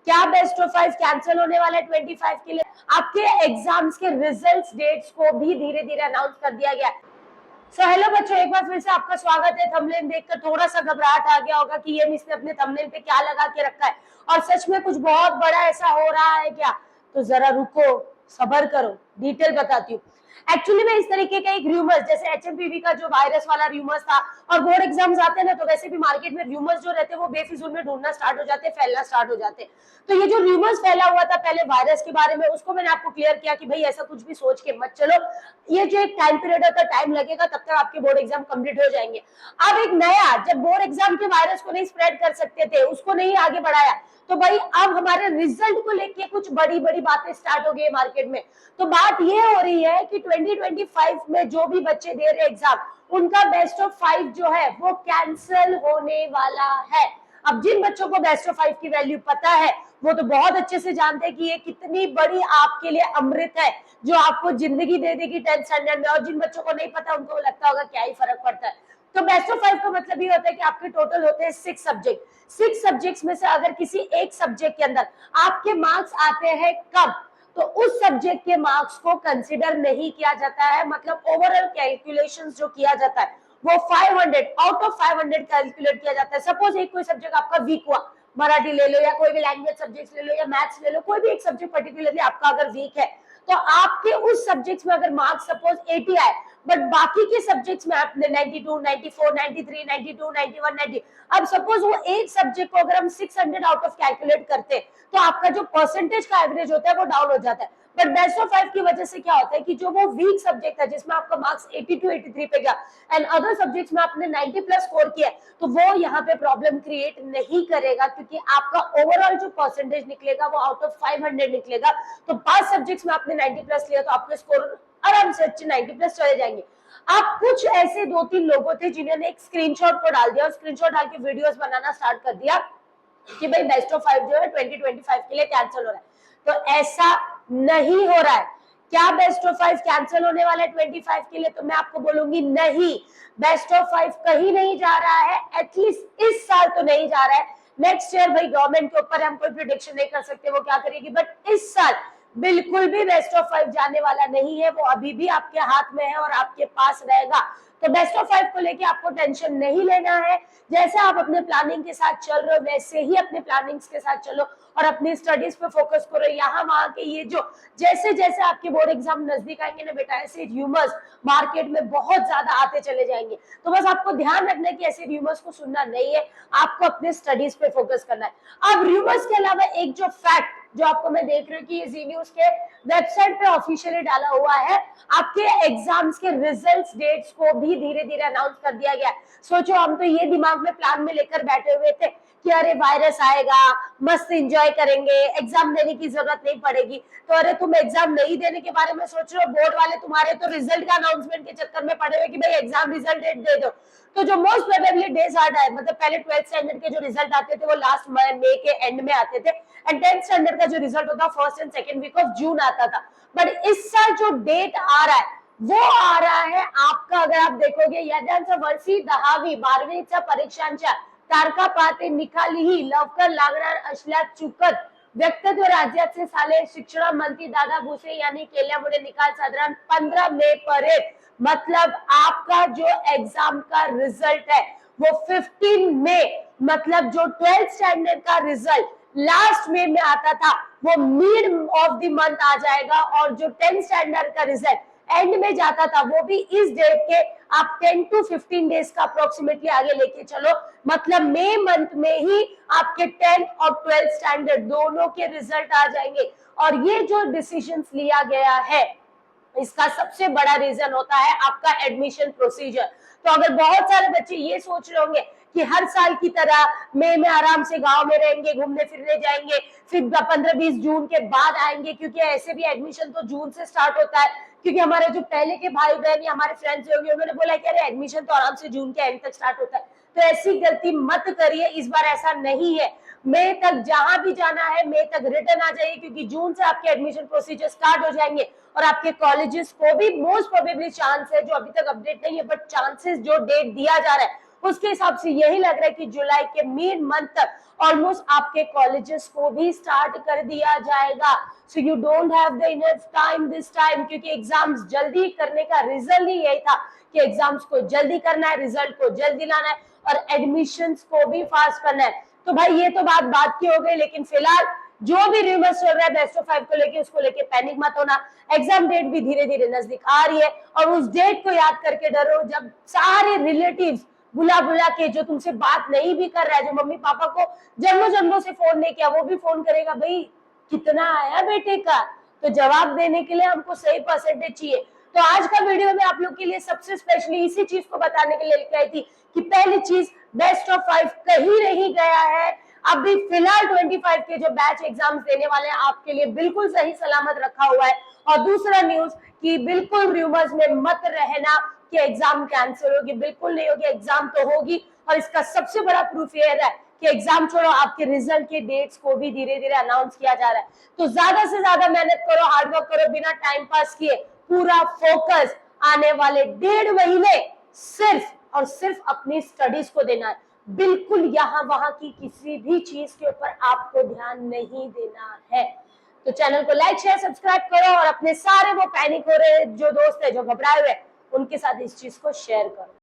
क्या best of 5 cancel होने वाला है 25 के लिए। आपके एग्जाम्स के रिजल्ट्स डेट्स को भी धीरे धीरे अनाउंस कर दिया गया। सो हेलो बच्चों, एक बार फिर से आपका स्वागत है। थंबनेल देखकर थोड़ा सा घबराहट आ गया होगा कि ये मिस ने अपने थंबनेल पे क्या लगा के रखा है और सच में कुछ बहुत बड़ा ऐसा हो रहा है क्या। तो जरा रुको, सब्र करो, डिटेल बताती हूँ। एक्चुअली में इस तरीके का एक रूमर्स, जैसे एचएमपीवी का जो वायरस वाला रूमर्स था और बोर्ड एग्जाम्स आते हैं ना, तो वैसे भी मार्केट में रूमर्स जो रहते हैं वो बेफिजूल में ढूंढना स्टार्ट हो जाते हैं, फैलना स्टार्ट हो जाते हैं। तो ये जो रूमर्स फैला हुआ था पहले वायरस के बारे में, उसको मैंने आपको क्लियर किया कि भाई ऐसा कुछ भी सोच के मत चलो, ये जो एक टाइम पीरियड होता है, टाइम लगेगा, तब तक आपके बोर्ड एग्जाम कंप्लीट हो जाएंगे। अब एक नया, जब बोर्ड एग्जाम के वायरस को नहीं स्प्रेड कर सकते थे, उसको नहीं आगे बढ़ाया, तो भाई अब हमारे रिजल्ट को लेके कुछ बड़ी बड़ी बातें स्टार्ट हो गई मार्केट में। तो बात ये हो रही है कि 2025 में जो भी बच्चे दे रहे एग्जाम, उनका बेस्ट ऑफ 5 जो है वो कैंसिल होने वाला है। अब जिन बच्चों को बेस्ट ऑफ 5 की वैल्यू पता है वो तो बहुत अच्छे से जानते हैं कि ये कितनी बड़ी आपके लिए अमृत है जो आपको जिंदगी दे देगी 10th स्टैंडर्ड में। और जिन बच्चों को नहीं पता उनको लगता होगा क्या ही फर्क पड़ता है। तो बेस्ट ऑफ 5 का मतलब ये होता है कि आपके टोटल होते हैं 6 सब्जेक्ट। 6 सब्जेक्ट्स में से अगर किसी एक सब्जेक्ट के अंदर आपके मार्क्स आते हैं कम, तो उस सब्जेक्ट के मार्क्स को कंसीडर नहीं किया जाता है। मतलब ओवरऑल कैलकुलेशंस जो किया जाता है वो 500 आउट ऑफ 500 कैलकुलेट किया जाता है। सपोज एक कोई सब्जेक्ट आपका वीक हुआ, मराठी ले लो या कोई भी लैंग्वेज सब्जेक्ट ले लो या मैथ्स ले लो, कोई भी एक सब्जेक्ट पर्टिकुलरली आपका अगर वीक है, तो आपके उस सब्जेक्ट्स में अगर मार्क्स सपोज 80 आए, बट बाकी के सब्जेक्ट्स में आपने 92, 94, 93, 92, 91, 90, अब सपोज वो एक सब्जेक्ट को अगर हम 600 आउट ऑफ कैलकुलेट करते, तो आपका जो परसेंटेज का एवरेज होता है वो डाउन हो जाता है। बट बेस्ट ऑफ 5 की वजह से क्या होता है कि जो वो वीक सब्जेक्ट है जिसमें आपका मार्क्स 82, 83 पे गया एंड अदर सब्जेक्ट्स में आपने 90 प्लस स्कोर किया, तो वो यहाँ पे प्रॉब्लम क्रिएट नहीं करेगा, क्योंकि आपका ओवरऑल जो परसेंटेज निकलेगा वो आउट ऑफ 500 निकलेगा। तो 5 सब्जेक्ट्स में आपने 90 प्लस लिया तो आपके स्कोर आराम से 90 प्लस चले जाएंगे। आप कुछ ऐसे 2-3 लोगों थे जिन्होंने एक स्क्रीनशॉट को डाल दिया और स्क्रीनशॉट डाल के वीडियोस बनाना स्टार्ट कर दिया कि भाई बेस्ट ऑफ 5 जो है 2025 के लिए कैंसिल हो रहा है। तो ऐसा नहीं हो रहा है। क्या बेस्ट ऑफ 5 कैंसिल होने वाला है 25 के लिए? तो मैं आपको बोलूंगी नहीं, बेस्ट ऑफ 5 कहीं नहीं जा रहा है, एटलीस्ट इस साल तो नहीं जा रहा है। नेक्स्ट ईयर भाई गवर्नमेंट के ऊपर हम कोई प्रिडिक्शन नहीं कर सकते वो क्या करेगी, बट इस साल बिल्कुल भी बेस्ट ऑफ 5 जाने वाला नहीं है। वो अभी भी आपके हाथ में है और आपके पास रहेगा। तो बेस्ट ऑफ 5 को लेके आपको टेंशन नहीं लेना है। जैसे आप अपने प्लानिंग के साथ चल रहे हो वैसे ही अपने प्लानिंग्स के साथ चलो और अपनी स्टडीज पे फोकस करो। यहाँ वहां के ये जो जैसे जैसे आपके बोर्ड एग्जाम नजदीक आएंगे ना बेटा, ऐसे र्यूमर्स मार्केट में बहुत ज्यादा आते चले जाएंगे। तो बस आपको ध्यान रखना है कि ऐसे र्यूमर्स को सुनना नहीं है, आपको अपने स्टडीज पे फोकस करना है। अब र्यूमर्स के अलावा एक जो फैक्ट जो आपको मैं देख रही हूँ कि ये जी न्यूज के वेबसाइट पे ऑफिशियली डाला हुआ है, आपके एग्जाम्स के रिजल्ट्स डेट्स को भी धीरे धीरे अनाउंस कर दिया गया। सोचो, हम तो ये दिमाग में प्लान में लेकर बैठे हुए थे कि अरे वायरस आएगा, मस्त एंजॉय करेंगे, एग्जाम देने की जरूरत नहीं पड़ेगी। तो अरे तुम एग्जाम नहीं देने के बारे में सोच रहे हो, बोर्ड वाले तुम्हारे तो रिजल्ट का अनाउंसमेंट के चक्कर में पड़े हुए कि भाई एग्जाम रिजल्ट डेट दे दो। तो जो मोस्ट प्रोबेबली डेज आ रहा है, मतलब पहले 12th स्टैंडर्ड के जो रिजल्ट आते थे वो लास्ट मई के एंड में आते थे एंड 10th स्टैंडर्ड का जो रिजल्ट होता first and second week of June आता था। बट इस साल जो डेट आ रहा है वो आ रहा है आपका, अगर आप देखोगे, यंदाच्या वर्षी 10वी 12वीच्या परीक्षांच्या तारखा पाहते निकालीही लवकर लागणार असल्या चुकत व्यक्तित्व राज्याचे साले शिक्षण मंत्री दादा भुसे यांनी केल्यामुळे निकाल साधारण 15 मई पर्यंत, मतलब आपका जो एग्जाम का रिजल्ट है वो 15 मई, मतलब जो 12th स्टैंडर्ड का रिजल्ट लास्ट मई में आता था वो मिड ऑफ द मंथ आ जाएगा और जो 10th स्टैंडर्ड का रिजल्ट एंड में जाता था वो भी इस डेट के आप 10 to 15 डेज का अप्रोक्सीमेटली आगे लेके चलो, मतलब मई मंथ में ही आपके 10th और 12th स्टैंडर्ड दोनों के रिजल्ट आ जाएंगे। और ये जो डिसीजन लिया गया है इसका सबसे बड़ा रीजन होता है आपका एडमिशन प्रोसीजर। तो अगर बहुत सारे बच्चे ये सोच रहे होंगे कि हर साल की तरह मई में आराम से गांव में रहेंगे, घूमने फिरने जाएंगे, फिर 15-20 जून के बाद आएंगे, क्योंकि ऐसे भी एडमिशन तो जून से स्टार्ट होता है, क्योंकि हमारे जो पहले के भाई बहन या हमारे फ्रेंड्स होंगे उन्होंने बोला कि अरे एडमिशन तो आराम से जून के एंड तक स्टार्ट होता है। तो ऐसी गलती मत करिए, इस बार ऐसा नहीं है। मई तक जहां भी जाना है मई तक रिटर्न आ जाइए, क्योंकि जून से आपके एडमिशन प्रोसीजर स्टार्ट हो जाएंगे और आपके कॉलेजेस को भी मोस्ट प्रोबेबली चांस है, जो अभी तक अपडेट नहीं है बट चांसेस जो डेट दिया जा रहा है उसके हिसाब से यही लग रहा है कि जुलाई के मिड मंथ तक ऑलमोस्ट आपके कॉलेजेस को भी स्टार्ट कर दिया जाएगा। So you don't have the enough time this time, क्योंकि एग्जाम्स जल्दी करने का रिजल्ट ही यही था कि एग्जाम्स को जल्दी करना है, रिजल्ट को जल्दी लाना है और एडमिशंस को भी फास्ट करना है। तो भाई ये तो बात की हो गई, लेकिन फिलहाल जो भी रूमर्स चल रहा है बेस्ट ऑफ 5 को लेके, उसको लेके पैनिक मत होना। एग्जाम डेट भी धीरे धीरे नजदीक आ रही है और उस डेट को याद करके डरो जब सारे रिलेटिव्स बुला बुला के, जो तुमसे बात नहीं भी कर रहा है, जो मम्मी पापा को जन्मों जन्मों से फोन नहीं किया, वो भी फोन करेगा, भाई कितना आया बेटे का, तो जवाब देने के लिए हमको सही परसेंटेज चाहिए। तो आज का वीडियो में आप लोग के लिए सबसे स्पेशली इसी चीज को बताने के लिए लेके आई थी कि पहली चीज, बेस्ट ऑफ 5 कहीं नहीं गया है। अभी फिलहाल 25 के जो बैच एग्जाम्स देने वाले हैं आपके लिए बिल्कुल सही सलामत रखा हुआ है। और दूसरा न्यूज कि बिल्कुल रूमर्स में मत रहना कि एग्जाम कैंसिल होगी, बिल्कुल नहीं होगी, एग्जाम तो होगी। और इसका सबसे बड़ा प्रूफ ये है कि एग्जाम छोड़ो, आपके रिजल्ट के डेट्स को भी धीरे धीरे अनाउंस किया जा रहा है। तो ज्यादा से ज्यादा मेहनत करो, हार्डवर्क करो, बिना टाइम पास किए पूरा फोकस आने वाले 1.5 महीने सिर्फ और सिर्फ अपनी स्टडीज को देना है। बिल्कुल यहाँ वहां की किसी भी चीज के ऊपर आपको ध्यान नहीं देना है। तो चैनल को लाइक शेयर सब्सक्राइब करो और अपने सारे वो पैनिक हो रहे जो दोस्त है, जो घबराए हुए, उनके साथ इस चीज को शेयर करो।